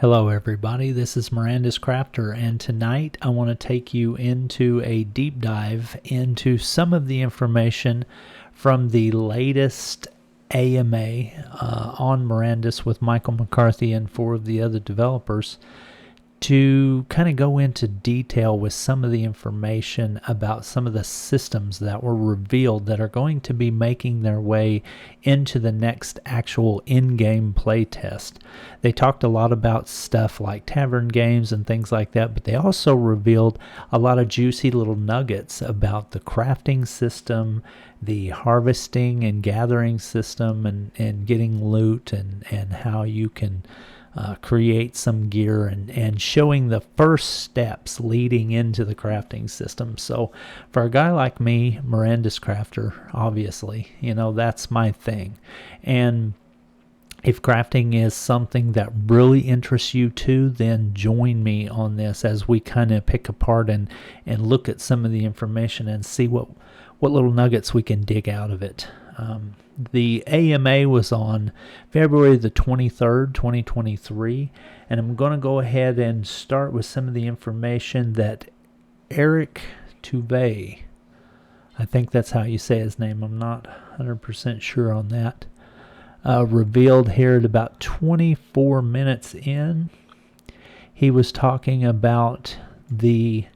Hello everybody, this is Mirandus Crafter, and tonight I want to take you into a deep dive into some of the information from the latest AMA on Mirandus with Michael McCarthy and four of the other developers, to kind of go into detail with some of the information about some of the systems that were revealed that are going to be making their way into the next actual in-game playtest. They talked a lot about stuff like tavern games and things like that, but they also revealed a lot of juicy little nuggets about the crafting system, the harvesting and gathering system, and getting loot, and how you can create some gear, and showing the first steps leading into the crafting system. So for a guy like me, Mirandus Crafter, obviously, that's my thing. And if crafting is something that really interests you too, then join me on this as we kind of pick apart and look at some of the information and see what little nuggets we can dig out of it. The AMA was on February the 23rd, 2023, and I'm going to go ahead and start with some of the information that Eric Touvet, I think that's how you say his name, I'm not 100% sure on that, revealed here at about 24 minutes in. He was talking about the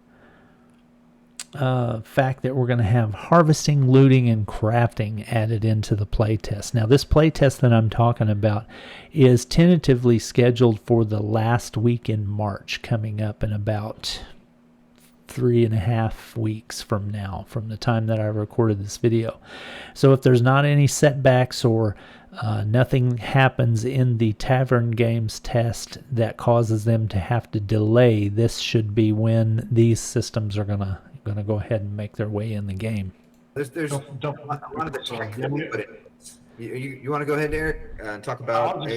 fact that we're going to have harvesting, looting, and crafting added into the playtest. Now, this playtest that I'm talking about is tentatively scheduled for the last week in March, coming up in about 3.5 weeks from now, from the time that I recorded this video. So if there's not any setbacks or nothing happens in the Tavern Games test that causes them to have to delay, this should be when these systems are going to go ahead and make their way in the game. There's a lot of the tech that we put in. You want to go ahead, Eric, and talk about? We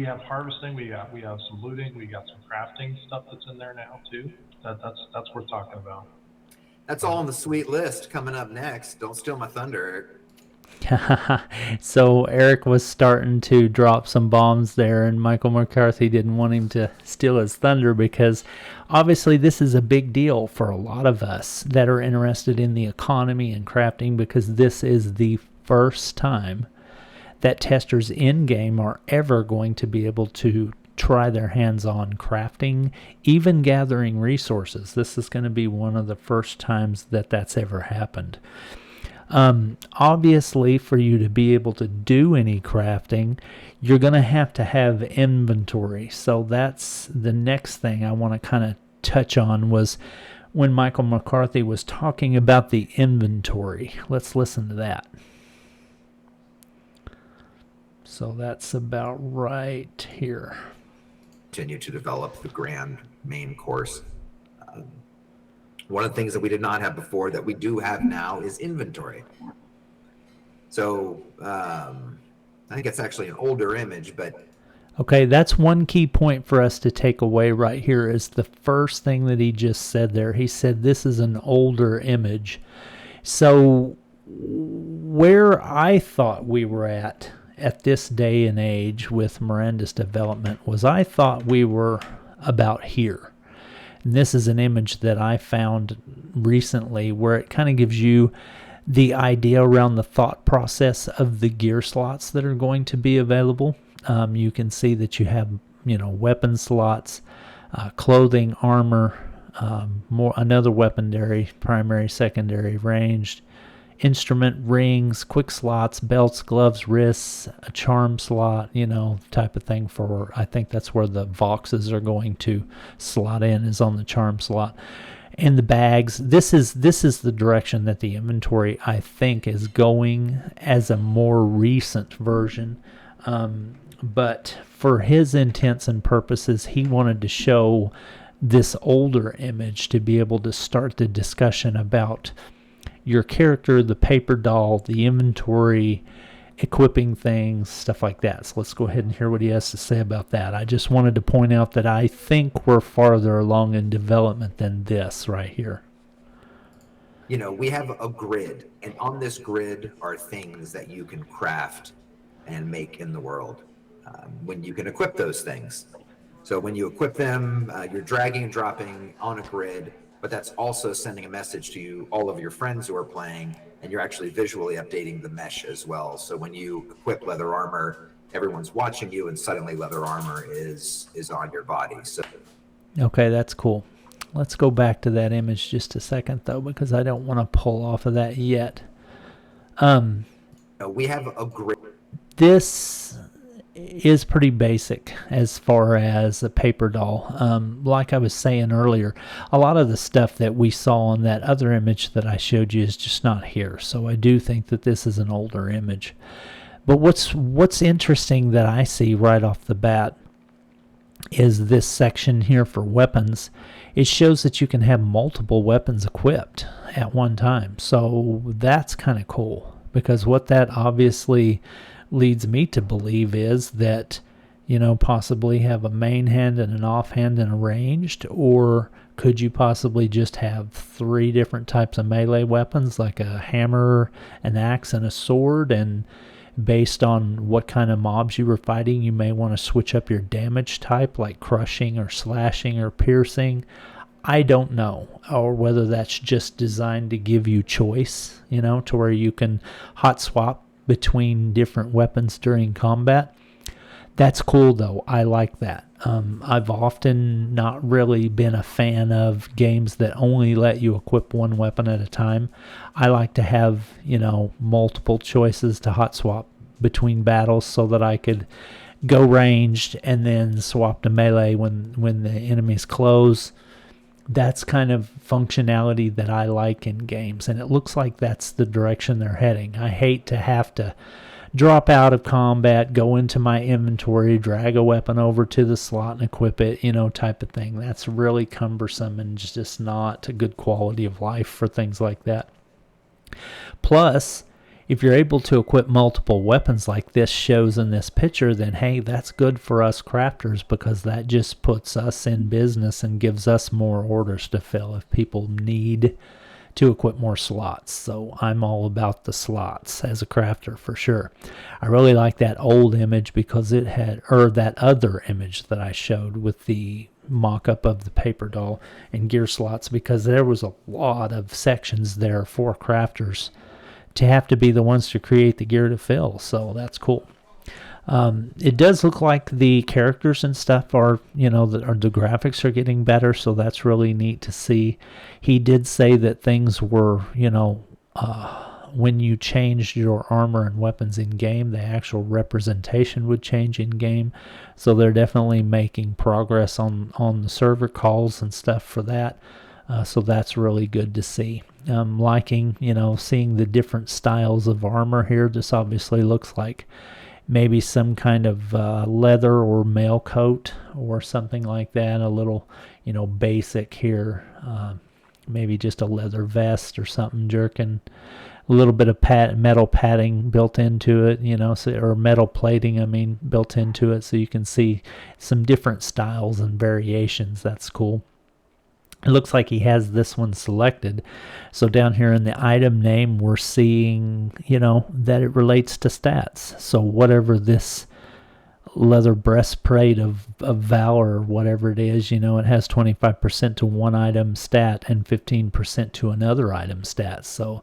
have harvesting, we have some looting, we got some crafting stuff that's in there now too. That's worth talking about. That's all on the sweet list coming up next. Don't steal my thunder, Eric. So Eric was starting to drop some bombs there, and Michael McCarthy didn't want him to steal his thunder, because obviously this is a big deal for a lot of us that are interested in the economy and crafting, because this is the first time that testers in-game are ever going to be able to try their hands on crafting, even gathering resources. This is going to be one of the first times that that's ever happened. Obviously, for you to be able to do any crafting, you're going to have inventory. So that's the next thing I want to kind of touch on, was when Michael McCarthy was talking about the inventory. Let's listen to that. So that's about right here. Continue to develop the grand main course. One of the things that we did not have before that we do have now is inventory. So I think it's actually an older image, but okay, that's one key point for us to take away right here, is the first thing that he just said there. He said this is an older image. So where I thought we were at this day and age with Mirandus development was, I thought we were about here. And this is an image that I found recently where it kind of gives you the idea around the thought process of the gear slots that are going to be available. You can see that you have, weapon slots, clothing, armor, another weaponry, primary, secondary, ranged, instrument, rings, quick slots, belts, gloves, wrists, a charm slot, type of thing. For, I think that's where the voxes are going to slot in, is on the charm slot. And the bags, this is the direction that the inventory, I think, is going as a more recent version. But for his intents and purposes, he wanted to show this older image to be able to start the discussion about your character, the paper doll, the inventory, equipping things, stuff like that. So let's go ahead and hear what he has to say about that. I just wanted to point out that I think we're farther along in development than this right here. We have a grid, and on this grid are things that you can craft and make in the world when you can equip those things. So when you equip them, you're dragging and dropping on a grid, but that's also sending a message to you, all of your friends who are playing, and you're actually visually updating the mesh as well. So when you equip leather armor, everyone's watching you, and suddenly leather armor is on your body. So Okay, that's cool. Let's go back to that image just a second, though, because I don't want to pull off of that yet. we have a grid. This is pretty basic as far as a paper doll. Like I was saying earlier, a lot of the stuff that we saw on that other image that I showed you is just not here. So I do think that this is an older image. But what's interesting that I see right off the bat is this section here for weapons. It shows that you can have multiple weapons equipped at one time. So that's kind of cool, because what that obviously leads me to believe is that, possibly have a main hand and an offhand and a ranged, or could you possibly just have 3 different types of melee weapons, like a hammer, an axe, and a sword, and based on what kind of mobs you were fighting, you may want to switch up your damage type, like crushing or slashing or piercing. I don't know, or whether that's just designed to give you choice, to where you can hot swap between different weapons during combat. That's cool, though. I like that. I've often not really been a fan of games that only let you equip one weapon at a time. I like to have, multiple choices to hot swap between battles so that I could go ranged and then swap to melee when the enemies close. That's kind of functionality that I like in games, and it looks like that's the direction they're heading. I hate to have to drop out of combat, go into my inventory, drag a weapon over to the slot and equip it, type of thing. That's really cumbersome and just not a good quality of life for things like that. Plus, if you're able to equip multiple weapons like this shows in this picture, then hey, that's good for us crafters, because that just puts us in business and gives us more orders to fill if people need to equip more slots. So I'm all about the slots as a crafter for sure. I really like that old image because it had, or that other image that I showed with the mock-up of the paper doll and gear slots, because there was a lot of sections there for crafters to have to be the ones to create the gear to fill. So that's cool. It does look like the characters and stuff are, the graphics are getting better, so that's really neat to see. He did say that things were, when you changed your armor and weapons in game, the actual representation would change in game. So they're definitely making progress on the server calls and stuff for that. So that's really good to see. Liking, seeing the different styles of armor here. This obviously looks like maybe some kind of leather or mail coat or something like that. A little, basic here. Maybe just a leather vest or something jerking. A little bit of metal padding built into it, or metal plating, built into it, so you can see some different styles and variations. That's cool. It looks like he has this one selected. So down here in the item name, we're seeing, that it relates to stats. So whatever this leather breastplate of valor, whatever it is, it has 25% to one item stat and 15% to another item stat. So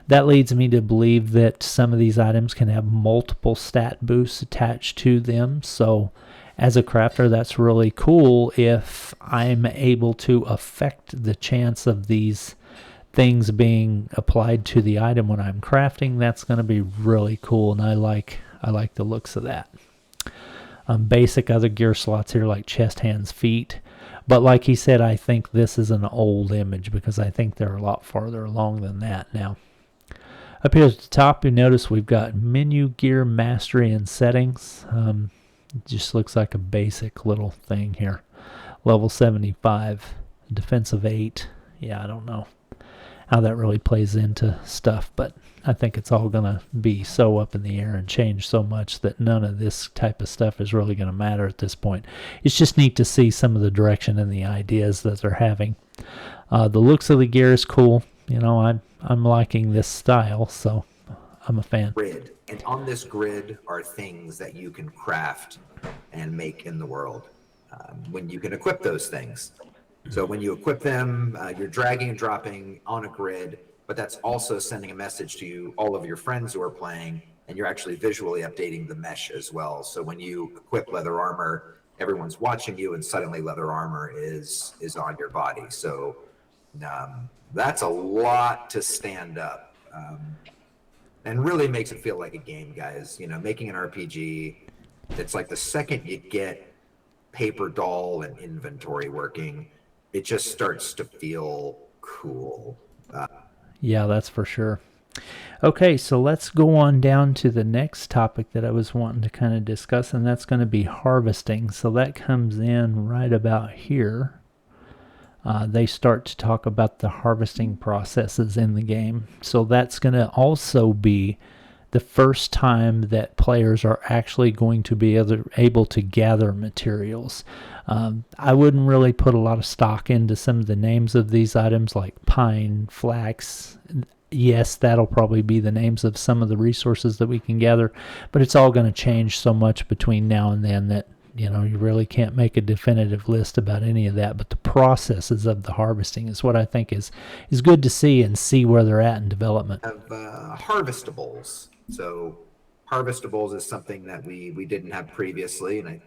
that leads me to believe that some of these items can have multiple stat boosts attached to them. So as a crafter, that's really cool if I'm able to affect the chance of these things being applied to the item when I'm crafting. That's going to be really cool, and I like the looks of that. Basic other gear slots here like chest, hands, feet. But like he said, I think this is an old image because I think they're a lot farther along than that now. Up here at the top, you notice we've got menu, gear, mastery, and settings. It just looks like a basic little thing here. Level 75, defensive 8. Yeah, I don't know how that really plays into stuff, but I think it's all going to be so up in the air and change so much that none of this type of stuff is really going to matter at this point. It's just neat to see some of the direction and the ideas that they're having. The looks of the gear is cool. I'm liking this style, so I'm a fan. Grid. And on this grid are things that you can craft and make in the world. when you can equip those things. So when you equip them, you're dragging and dropping on a grid, but that's also sending a message to you, all of your friends who are playing, and you're actually visually updating the mesh as well. So when you equip leather armor, everyone's watching you, and suddenly leather armor is on your body. So that's a lot to stand up, and really makes it feel like a game, guys. You know, making an RPG, it's like the second you get paper doll and inventory working, it just starts to feel cool. Yeah, that's for sure. Okay, so let's go on down to the next topic that I was wanting to kind of discuss, and that's going to be harvesting. So that comes in right about here. They start to talk about the harvesting processes in the game. So that's going to also be the first time that players are actually going to be able to gather materials. I wouldn't really put a lot of stock into some of the names of these items like pine, flax. Yes, that'll probably be the names of some of the resources that we can gather, but it's all going to change so much between now and then that, you know, you really can't make a definitive list about any of that. But the processes of the harvesting is what I think is good to see and see where they're at in development. Of harvestables. So harvestables is something that we didn't have previously, and I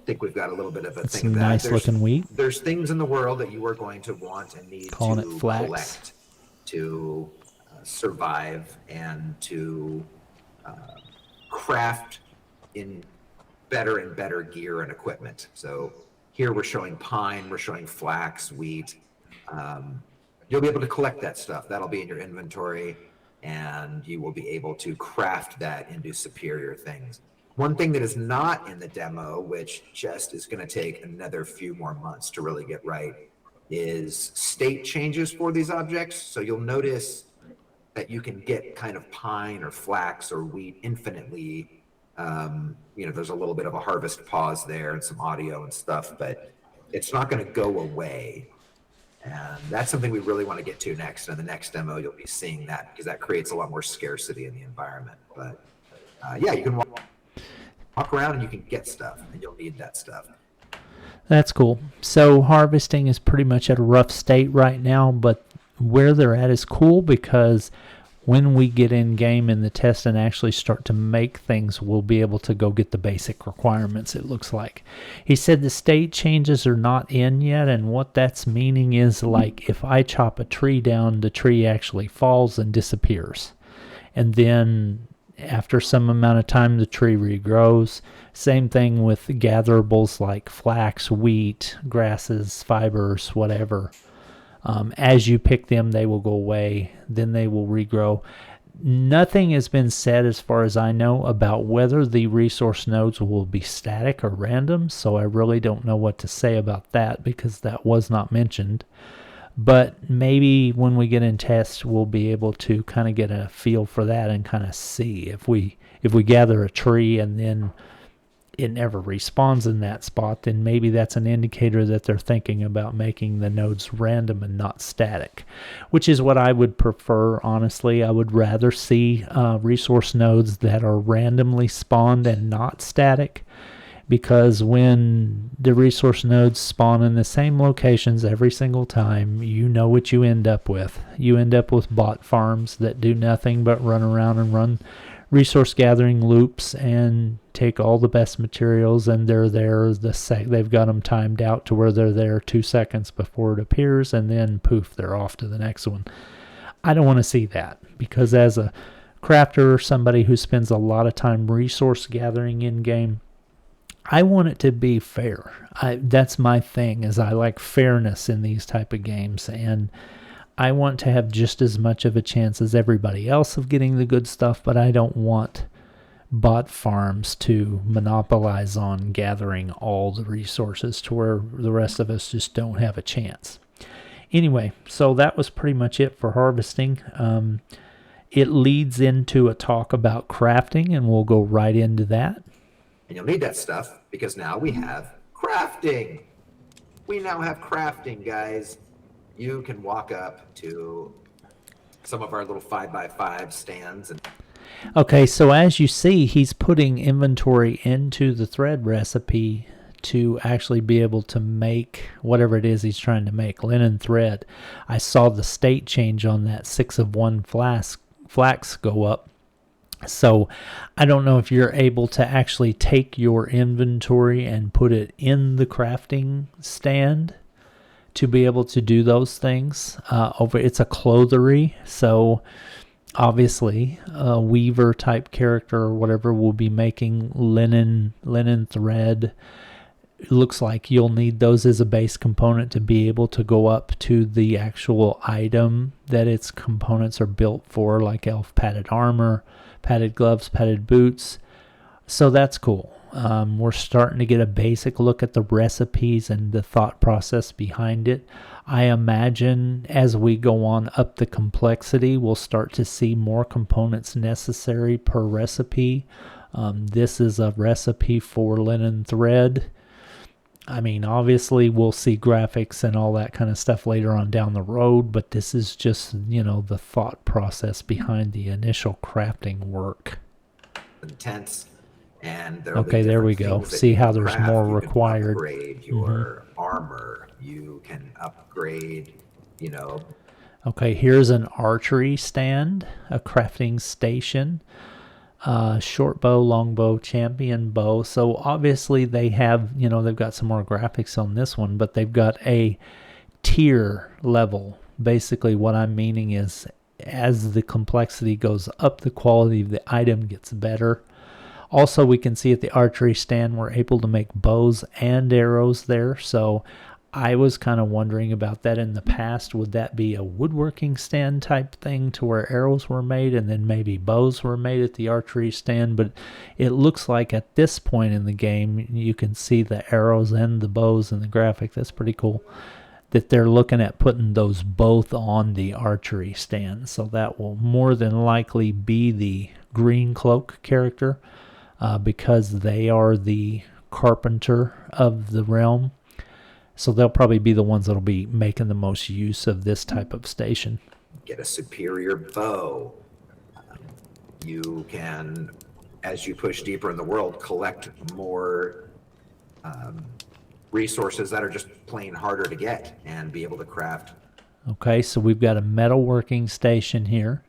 think we've got a little bit of a thing of that. Nice looking wheat. There's things in the world that you are going to want and need Calling to it flax. collect to survive and to craft in better and better gear and equipment. So here we're showing pine, we're showing flax, wheat. You'll be able to collect that stuff. That'll be in your inventory, and you will be able to craft that into superior things. One thing that is not in the demo, which just is going to take another few more months to really get right, is state changes for these objects. So you'll notice that you can get kind of pine or flax or wheat infinitely. You know, there's a little bit of a harvest pause there and some audio and stuff, but it's not going to go away. And that's something we really want to get to next. And in the next demo, you'll be seeing that because that creates a lot more scarcity in the environment. But yeah, you can walk around and you can get stuff, and you'll need that stuff. That's cool. So harvesting is pretty much at a rough state right now, but where they're at is cool because when we get in game in the test and actually start to make things, we'll be able to go get the basic requirements, it looks like. He said the state changes are not in yet, and what that's meaning is, like, if I chop a tree down, the tree actually falls and disappears. And then after some amount of time, the tree regrows. Same thing with gatherables like flax, wheat, grasses, fibers, whatever. As you pick them, they will go away. Then they will regrow. Nothing has been said, as far as I know, about whether the resource nodes will be static or random. So I really don't know what to say about that because that was not mentioned. But maybe when we get in test, we'll be able to kind of get a feel for that and kind of see if we gather a tree and then it never respawns in that spot, then maybe that's an indicator that they're thinking about making the nodes random and not static, which is what I would prefer, honestly. I would rather see resource nodes that are randomly spawned and not static, because when the resource nodes spawn in the same locations every single time, you know what you end up with. You end up with bot farms that do nothing but run around and run resource gathering loops and take all the best materials, and they're there they've got them timed out to where they're there 2 seconds before it appears, and then poof, they're off to the next one. I don't want to see that, because as a crafter or somebody who spends a lot of time resource gathering in game, I want it to be fair. That's my thing, is I like fairness in these type of games, and I want to have just as much of a chance as everybody else of getting the good stuff, but I don't want bot farms to monopolize on gathering all the resources to where the rest of us just don't have a chance. Anyway, so that was pretty much it for harvesting. It leads into a talk about crafting, and we'll go right into that. And you'll need that stuff because now we have crafting. We now have crafting, guys. You can walk up to some of our little 5x5 stands. Okay, so as you see, he's putting inventory into the thread recipe to actually be able to make whatever it is he's trying to make, linen thread. I saw the state change on that 6 of 1 flax go up. So I don't know if you're able to actually take your inventory and put it in the crafting stand to be able to do those things. It's a clothery, so obviously a weaver type character or whatever will be making linen thread. It looks like you'll need those as a base component to be able to go up to the actual item that its components are built for, like elf padded armor, padded gloves, padded boots. So that's cool. We're starting to get a basic look at the recipes and the thought process behind it. I imagine as we go on up the complexity, we'll start to see more components necessary per recipe. This is a recipe for linen thread. I mean, obviously we'll see graphics and all that kind of stuff later on down the road, but this is just, the thought process behind the initial crafting work. Intense. And okay, there we go. See how there's more required. You can upgrade your armor. You can upgrade, Okay, here's an archery stand, a crafting station, short bow, long bow, champion bow. So obviously they have, they've got some more graphics on this one, but they've got a tier level. Basically what I'm meaning is as the complexity goes up, the quality of the item gets better. Also, we can see at the archery stand, we're able to make bows and arrows there. So I was kind of wondering about that in the past. Would that be a woodworking stand type thing to where arrows were made and then maybe bows were made at the archery stand? But it looks like at this point in the game, you can see the arrows and the bows in the graphic. That's pretty cool that they're looking at putting those both on the archery stand. So that will more than likely be the green cloak character. Because they are the carpenter of the realm. So they'll probably be the ones that'll be making the most use of this type of station. Get a superior bow. You can, as you push deeper in the world, collect more resources that are just plain harder to get and be able to craft. Okay, so we've got a metalworking station here.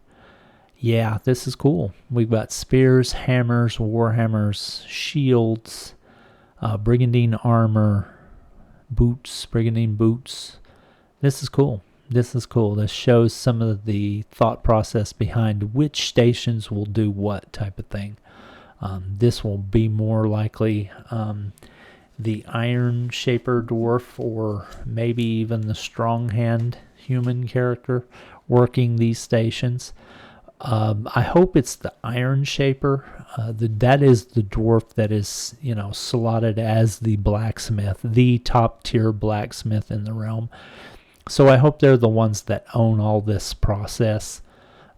Yeah, this is cool. We've got spears, hammers, warhammers, shields, brigandine armor, boots, brigandine boots. This is cool. This shows some of the thought process behind which stations will do what type of thing. This will be more likely the Iron Shaper dwarf or maybe even the Strong Hand human character working these stations. I hope it's the Iron Shaper. That is the dwarf that is, slotted as the blacksmith, the top tier blacksmith in the realm. So I hope they're the ones that own all this process.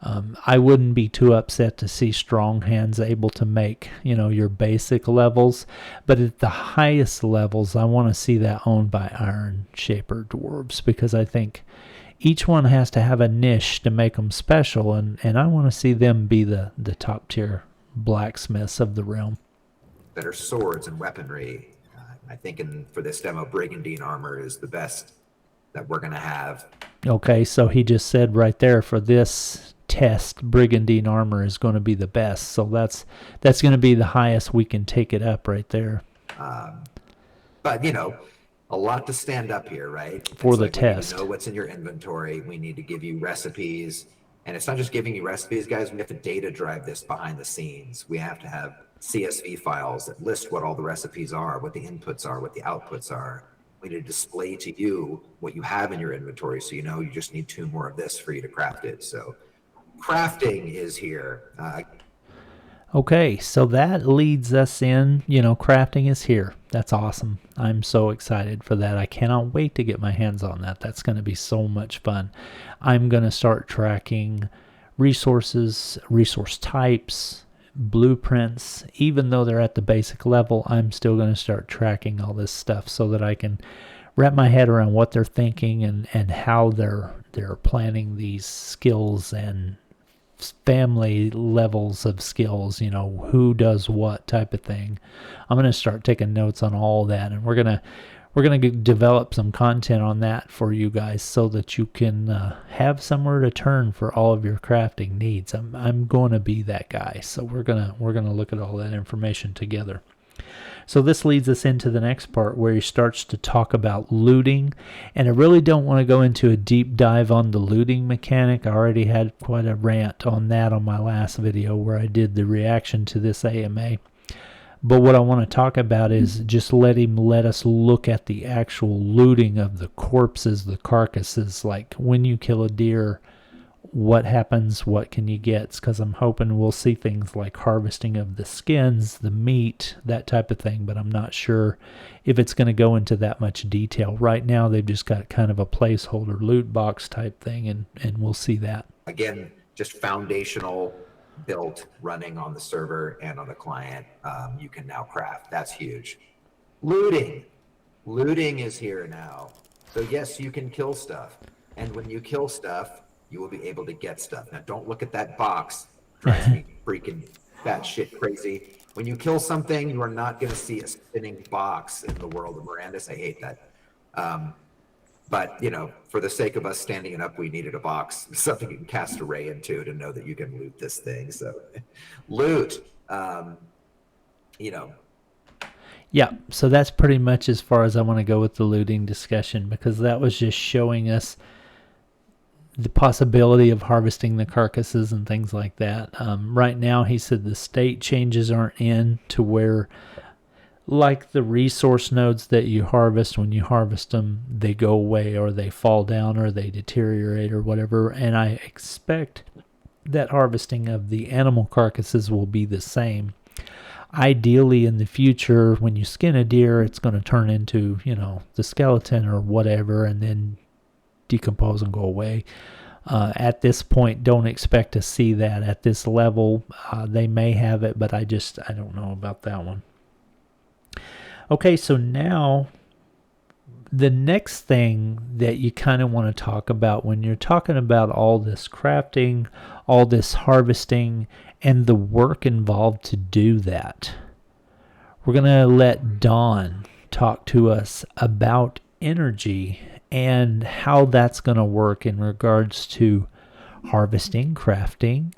I wouldn't be too upset to see Strong Hands able to make, your basic levels. But at the highest levels, I want to see that owned by Iron Shaper dwarves because I think each one has to have a niche to make them special, and I want to see them be the top tier blacksmiths of the realm. Better swords and weaponry. I think for this demo, brigandine armor is the best that we're going to have. Okay, so he just said right there for this test, brigandine armor is going to be the best. So that's going to be the highest we can take it up right there. But, a lot to stand up here, right? For the test. We need to know what's in your inventory. We need to give you recipes. And it's not just giving you recipes, guys. We have to data drive this behind the scenes. We have to have CSV files that list what all the recipes are, what the inputs are, what the outputs are. We need to display to you what you have in your inventory so you just need 2 more of this for you to craft it. So crafting is here. Okay, so that leads us in, crafting is here. That's awesome. I'm so excited for that. I cannot wait to get my hands on that. That's going to be so much fun. I'm going to start tracking resources, resource types, blueprints. Even though they're at the basic level, I'm still going to start tracking all this stuff so that I can wrap my head around what they're thinking and how they're planning these skills and family levels of skills, who does what type of thing. I'm going to start taking notes on all that, and we're going to develop some content on that for you guys so that you can have somewhere to turn for all of your crafting needs. I'm going to be that guy, so we're going to look at all that information together. So this leads us into the next part where he starts to talk about looting, and I really don't want to go into a deep dive on the looting mechanic. I already had quite a rant on that on my last video where I did the reaction to this AMA. But what I want to talk about is just let us look at the actual looting of the corpses, the carcasses, like when you kill a deer, what happens, what can you get? Because I'm hoping we'll see things like harvesting of the skins, the meat, that type of thing, but I'm not sure if it's going to go into that much detail. Right now, they've just got kind of a placeholder loot box type thing, and we'll see that. Again, just foundational built running on the server and on the client. You can now craft. That's huge. Looting is here now. So yes, you can kill stuff. And when you kill stuff, you will be able to get stuff. Now, don't look at that box. Drives me freaking batshit crazy. When you kill something, you are not going to see a spinning box in the world of Mirandus. I hate that. But, for the sake of us standing it up, we needed a box, something you can cast a ray into to know that you can loot this thing. So, loot, Yeah, so that's pretty much as far as I want to go with the looting discussion, because that was just showing us the possibility of harvesting the carcasses and things like that. Right now, he said the state changes aren't in to where, like the resource nodes that you harvest, when you harvest them, they go away or they fall down or they deteriorate or whatever. And I expect that harvesting of the animal carcasses will be the same. Ideally, in the future, when you skin a deer, it's going to turn into, the skeleton or whatever, and then decompose and go away. At this point, don't expect to see that at this level. They may have it, but I don't know about that one. Okay, so now the next thing that you kind of want to talk about when you're talking about all this crafting, all this harvesting, and the work involved to do that, we're going to let Dawn talk to us about energy and how that's going to work in regards to harvesting, crafting.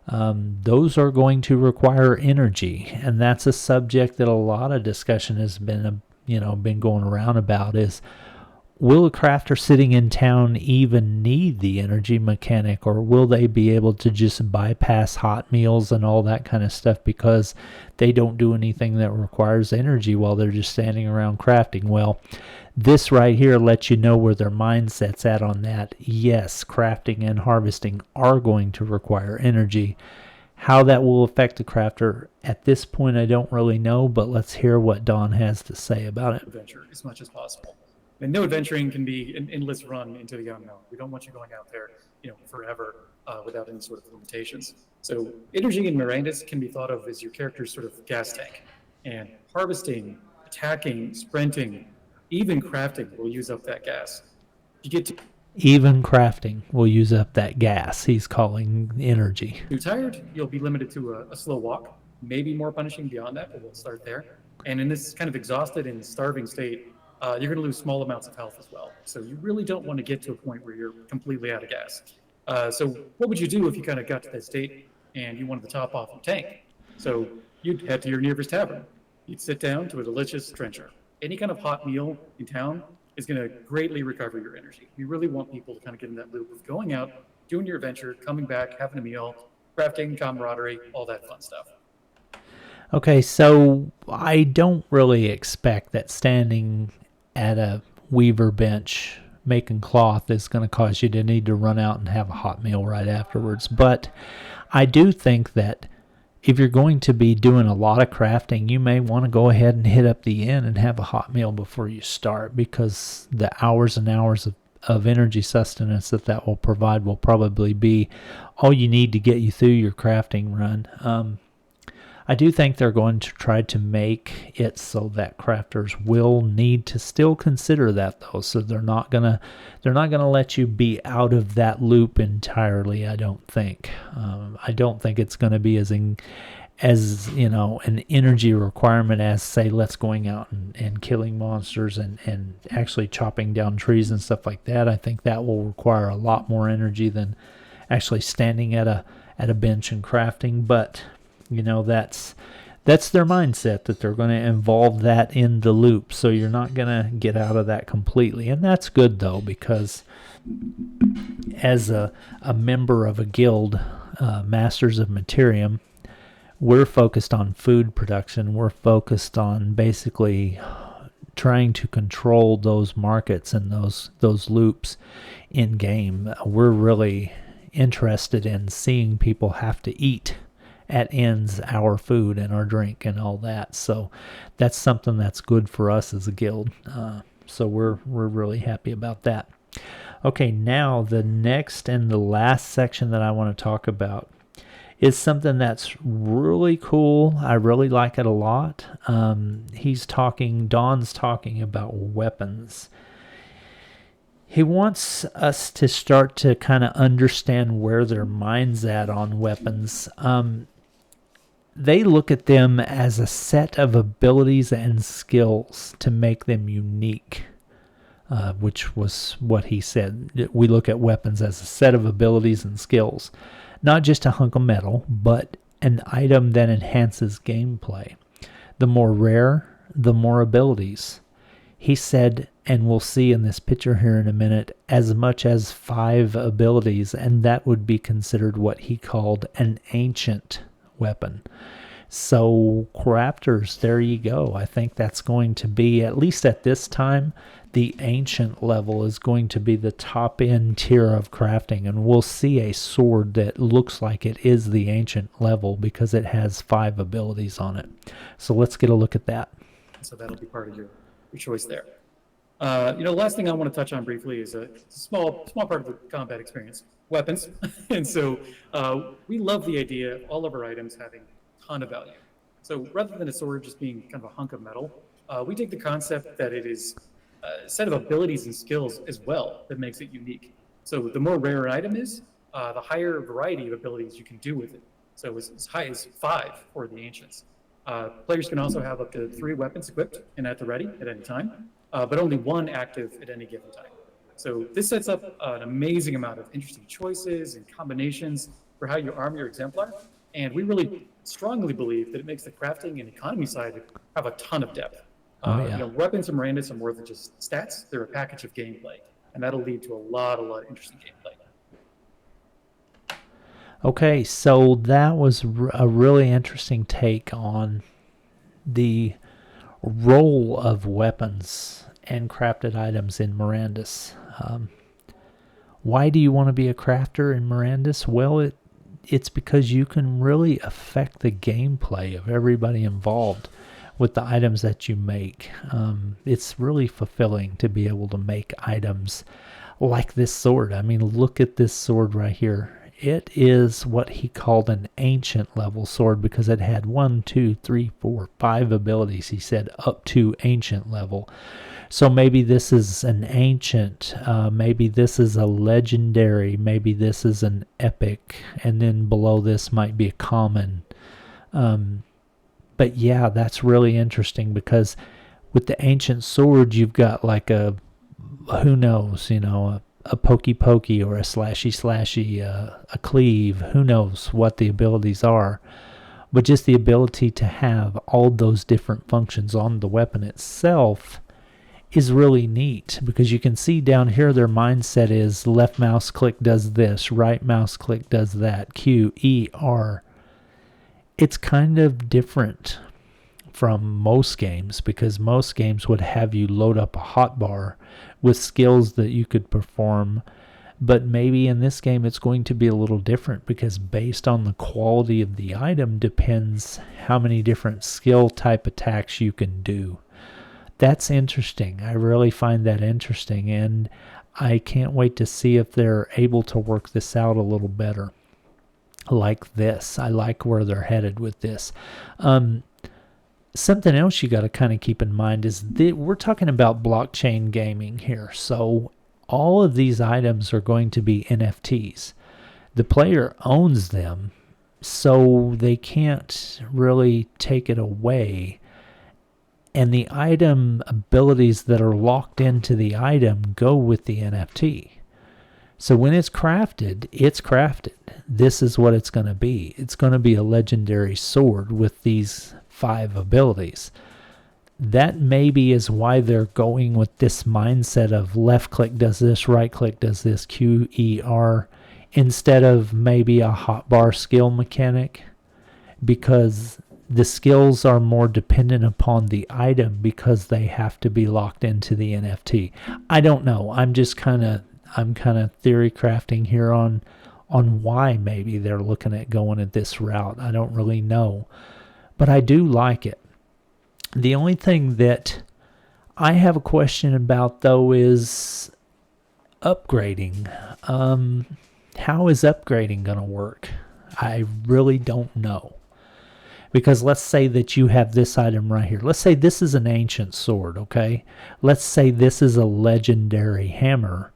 Those are going to require energy, and that's a subject that a lot of discussion has been going around about is, will a crafter sitting in town even need the energy mechanic, or will they be able to just bypass hot meals and all that kind of stuff because they don't do anything that requires energy while they're just standing around crafting? Well, this right here lets you know where their mindset's at on that. Yes, crafting and harvesting are going to require energy. How that will affect the crafter at this point, I don't really know, but let's hear what Don has to say about it. Adventure as much as possible. And no adventuring can be an endless run into the unknown. We don't want you going out there, forever without any sort of limitations. So energy in Mirandus can be thought of as your character's sort of gas tank. And harvesting, attacking, sprinting, even crafting will use up that gas. Even crafting will use up that gas he's calling energy. If you're tired, you'll be limited to a slow walk, maybe more punishing beyond that, but we'll start there. And in this kind of exhausted and starving state, you're going to lose small amounts of health as well. So you really don't want to get to a point where you're completely out of gas. So what would you do if you kind of got to that state and you wanted to top off your tank? So you'd head to your nearest tavern. You'd sit down to a delicious trencher. Any kind of hot meal in town is going to greatly recover your energy. We really want people to kind of get in that loop of going out, doing your adventure, coming back, having a meal, crafting, camaraderie, all that fun stuff. Okay, so I don't really expect that standing at a weaver bench making cloth is going to cause you to need to run out and have a hot meal right afterwards. But I do think that if you're going to be doing a lot of crafting, you may want to go ahead and hit up the inn and have a hot meal before you start, because the hours and hours of energy sustenance that will provide will probably be all you need to get you through your crafting run. I do think they're going to try to make it so that crafters will need to still consider that, though. So they're not gonna let you be out of that loop entirely. I don't think. I don't think it's going to be as an energy requirement as, say, let's going out and killing monsters and actually chopping down trees and stuff like that. I think that will require a lot more energy than actually standing at a bench and crafting. But that's their mindset, that they're going to involve that in the loop, so you're not going to get out of that completely. And that's good, though, because as a member of a guild, Masters of Materium, we're focused on food production. We're focused on basically trying to control those markets and those loops in game. We're really interested in seeing people have to eat at ends our food and our drink and all that. So that's something that's good for us as a guild. So we're really happy about that. Okay, now the next and the last section that I want to talk about is something that's really cool. I really like it a lot. Don's talking about weapons. He wants us to start to kind of understand where their mind's at on weapons. They look at them as a set of abilities and skills to make them unique, which was what he said. We look at weapons as a set of abilities and skills, not just a hunk of metal, but an item that enhances gameplay. The more rare, the more abilities. He said, and we'll see in this picture here in a minute, as much as 5 abilities, and that would be considered what he called an ancient weapon. So crafters, there you go. I think that's going to be, at least at this time, the ancient level is going to be the top end tier of crafting, and we'll see a sword that looks like it is the ancient level because it has 5 abilities on it. So let's get a look at that. So that'll be part of your choice there. The last thing I want to touch on briefly is a small part of the combat experience, weapons. And so we love the idea of all of our items having a ton of value. So rather than a sword just being kind of a hunk of metal, we take the concept that it is a set of abilities and skills as well that makes it unique. So the more rare an item is, the higher variety of abilities you can do with it. So as high as 5 for the ancients. Players can also have up to 3 weapons equipped and at the ready at any time, but only 1 active at any given time. So this sets up an amazing amount of interesting choices and combinations for how you arm your exemplar. And we really strongly believe that it makes the crafting and economy side have a ton of depth. Weapons and Mirandus are more than just stats. They're a package of gameplay, and that'll lead to a lot of interesting gameplay. Okay, so that was a really interesting take on the role of weapons and crafted items in Mirandus. Why do you want to be a crafter in Mirandus? Well, it's because you can really affect the gameplay of everybody involved with the items that you make. It's really fulfilling to be able to make items like this sword. I mean, look at this sword right here. It is what he called an ancient level sword because it had 1, 2, 3, 4, 5 abilities. He said up to ancient level. So maybe this is an ancient, maybe this is a legendary, maybe this is an epic, and then below this might be a common. But yeah, that's really interesting because with the ancient sword, you've got like a pokey pokey or a slashy slashy, a cleave. Who knows what the abilities are. But just the ability to have all those different functions on the weapon itself is really neat because you can see down here their mindset is left mouse click does this, right mouse click does that, Q, E, R. It's kind of different from most games because most games would have you load up a hotbar with skills that you could perform, but maybe in this game it's going to be a little different because based on the quality of the item depends how many different skill type attacks you can do. That's interesting. I really find that interesting, and I can't wait to see if they're able to work this out a little better. like this. I like where they're headed with this. Something else you got to kind of keep in mind is that we're talking about blockchain gaming here. So all of these items are going to be NFTs. The player owns them, so they can't really take it away. And the item abilities that are locked into the item go with the NFT. So when it's crafted, it's crafted. This is what it's going to be. It's going to be a legendary sword with these 5 abilities. That maybe is why they're going with this mindset of left click does this, right click does this, QER, instead of maybe a hotbar skill mechanic, because the skills are more dependent upon the item because they have to be locked into the NFT. I don't know. I'm kind of theory crafting here on why maybe they're looking at going at this route. I don't really know, but I do like it. The only thing that I have a question about though is upgrading. How is upgrading going to work? I really don't know. Because let's say that you have this item right here. Let's say this is an ancient sword, okay? Let's say this is a legendary hammer.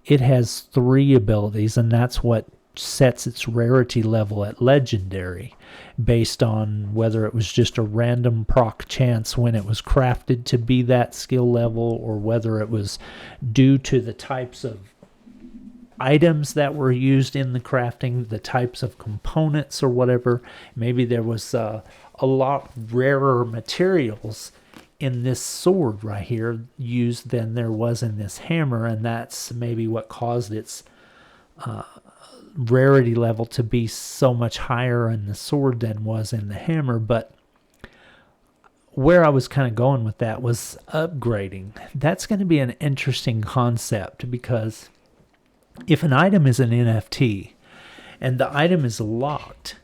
It has 3 abilities, and that's what sets its rarity level at legendary, based on whether it was just a random proc chance when it was crafted to be that skill level, or whether it was due to the types of items that were used in the crafting, the types of components or whatever. Maybe there was a lot rarer materials in this sword right here used than there was in this hammer, and that's maybe what caused its rarity level to be so much higher in the sword than was in the hammer. But where I was kind of going with that was upgrading. That's going to be an interesting concept, because if an item is an NFT and the item is locked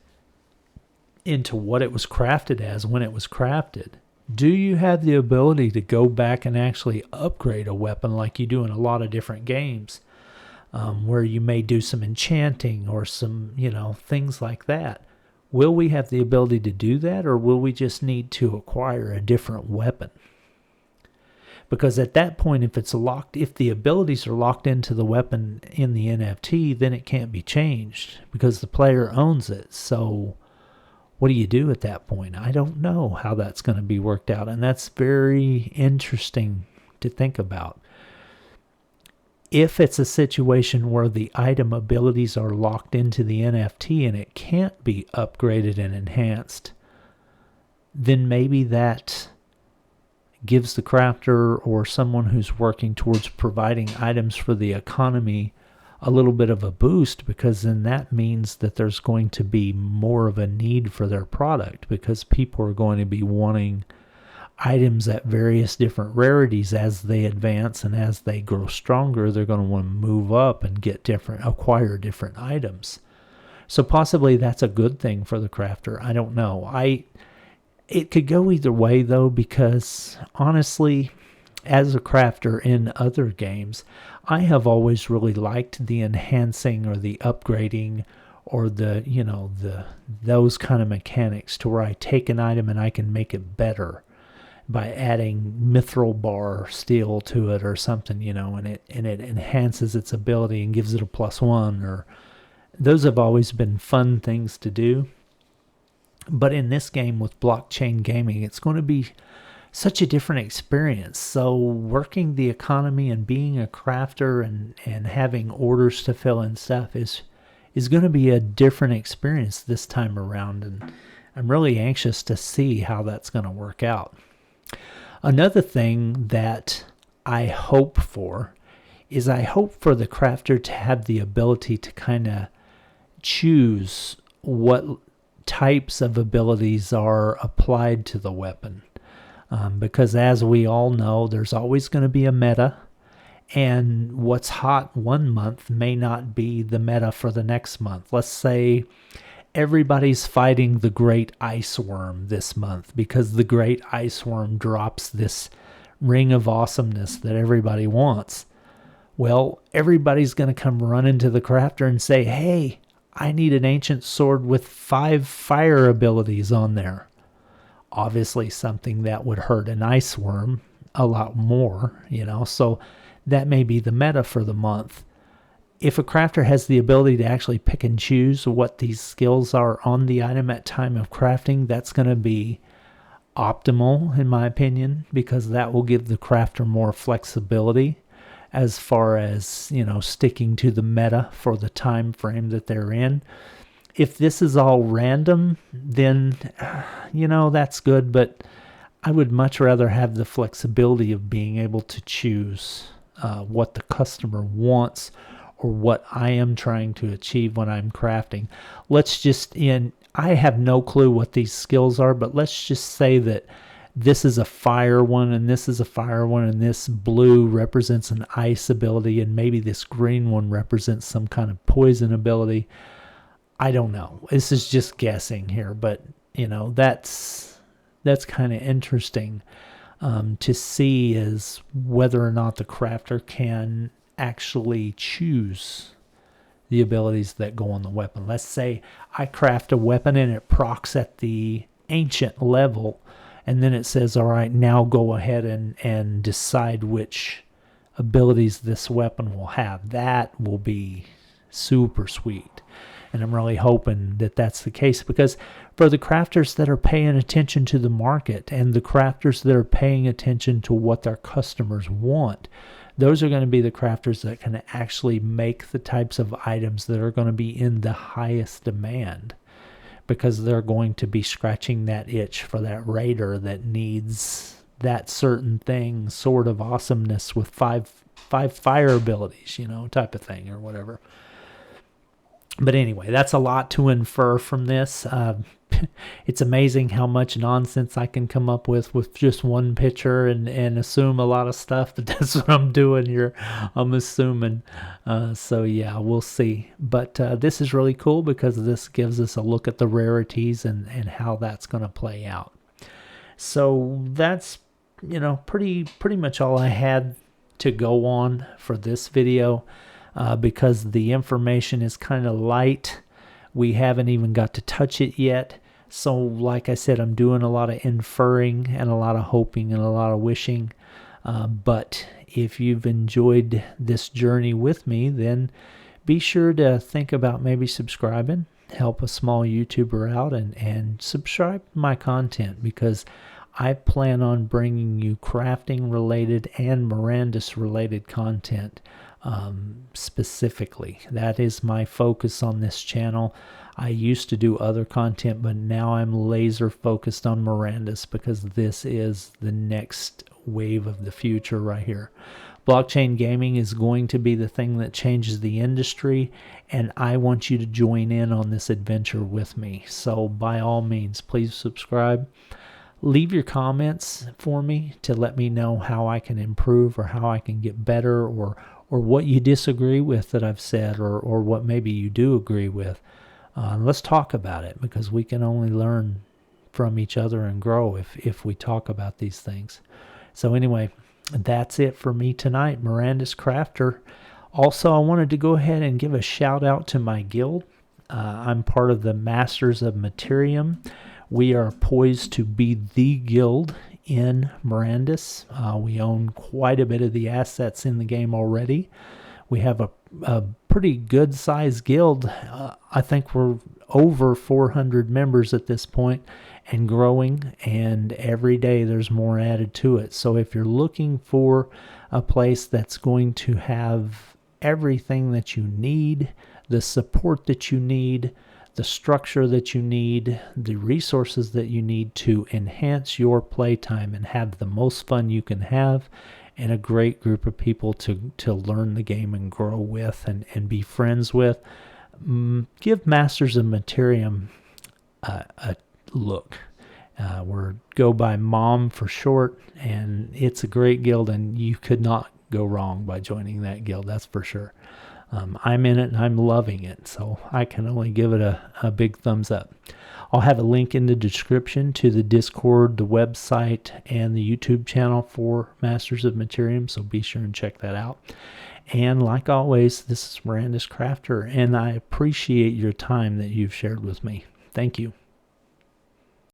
into what it was crafted as when it was crafted, do you have the ability to go back and actually upgrade a weapon like you do in a lot of different games, where you may do some enchanting or some, things like that? Will we have the ability to do that, or will we just need to acquire a different weapon? Because at that point, if the abilities are locked into the weapon in the NFT, then it can't be changed because the player owns it. So what do you do at that point? I don't know how that's going to be worked out. And that's very interesting to think about. If it's a situation where the item abilities are locked into the NFT and it can't be upgraded and enhanced, then maybe that gives the crafter or someone who's working towards providing items for the economy a little bit of a boost, because then that means that there's going to be more of a need for their product, because people are going to be wanting items at various different rarities as they advance, and as they grow stronger, they're going to want to move up and acquire different items. So possibly that's a good thing for the crafter. I don't know. It could go either way, though, because honestly, as a crafter in other games, I have always really liked the enhancing or the upgrading or those kind of mechanics, to where I take an item and I can make it better by adding mithril bar steel to it or something, and it enhances its ability and gives it a +1. Or those have always been fun things to do. But in this game with blockchain gaming, it's going to be such a different experience. So working the economy and being a crafter and having orders to fill and stuff is going to be a different experience this time around. And I'm really anxious to see how that's going to work out. Another thing that I hope for is the crafter to have the ability to kind of choose what types of abilities are applied to the weapon, because as we all know, there's always going to be a meta, and what's hot one month may not be the meta for the next month. Let's say everybody's fighting the great ice worm this month because the great ice worm drops this ring of awesomeness that everybody wants. Well, everybody's going to come running to the crafter and say, hey, I need an ancient sword with 5 fire abilities on there. Obviously something that would hurt an ice worm a lot more, so that may be the meta for the month. If a crafter has the ability to actually pick and choose what these skills are on the item at time of crafting, that's going to be optimal in my opinion, because that will give the crafter more flexibility as far as, sticking to the meta for the time frame that they're in. If this is all random, then, that's good, but I would much rather have the flexibility of being able to choose what the customer wants or what I am trying to achieve when I'm crafting. I have no clue what these skills are, but let's just say that this is a fire one and this is a fire one and this blue represents an ice ability and maybe this green one represents some kind of poison ability. I don't know. This is just guessing here, but that's kind of interesting to see, is whether or not the crafter can actually choose the abilities that go on the weapon. Let's say I craft a weapon and it procs at the ancient level, and then it says, all right, now go ahead and decide which abilities this weapon will have. That will be super sweet. And I'm really hoping that that's the case, because for the crafters that are paying attention to the market and the crafters that are paying attention to what their customers want, those are going to be the crafters that can actually make the types of items that are going to be in the highest demand, because they're going to be scratching that itch for that raider that needs that certain thing, sort of awesomeness with five fire abilities, type of thing or whatever. But anyway, that's a lot to infer from this. It's amazing how much nonsense I can come up with just one picture and assume a lot of stuff, but that's what I'm doing here. I'm assuming. So yeah, we'll see. But this is really cool because this gives us a look at the rarities and how that's going to play out. So that's, pretty much all I had to go on for this video. Because the information is kind of light. We haven't even got to touch it yet. So like I said, I'm doing a lot of inferring and a lot of hoping and a lot of wishing. But if you've enjoyed this journey with me, then be sure to think about maybe subscribing, help a small YouTuber out, and subscribe to my content, because I plan on bringing you crafting related and Mirandus related content. Specifically, that is my focus on this channel. I used to do other content, but now I'm laser focused on Mirandus, because this is the next wave of the future right here. Blockchain gaming is going to be the thing that changes the industry, and I want you to join in on this adventure with me. So by all means, please subscribe. Leave your comments for me to let me know how I can improve or how I can get better, or what you disagree with that I've said, or what maybe you do agree with. Let's talk about it, because we can only learn from each other and grow if we talk about these things. So anyway, that's it for me tonight, Mirandus Crafter. Also, I wanted to go ahead and give a shout out to my guild. I'm part of the Masters of Materium. We are poised to be the guild in Mirandus. We own quite a bit of the assets in the game already. We have a pretty good sized guild. I think we're over 400 members at this point and growing, and every day there's more added to it. So if you're looking for a place that's going to have everything that you need, the support that you need, the structure that you need, the resources that you need to enhance your playtime and have the most fun you can have, and a great group of people to learn the game and grow with and be friends with, give Masters of Materium a look. We're go by M.O.M for short, and it's a great guild, and you could not go wrong by joining that guild, that's for sure. I'm in it and I'm loving it, so I can only give it a big thumbs up. I'll have a link in the description to the Discord, the website, and the YouTube channel for Masters of Materium, so be sure and check that out. And like always, this is Mirandus Crafter, and I appreciate your time that you've shared with me. Thank you.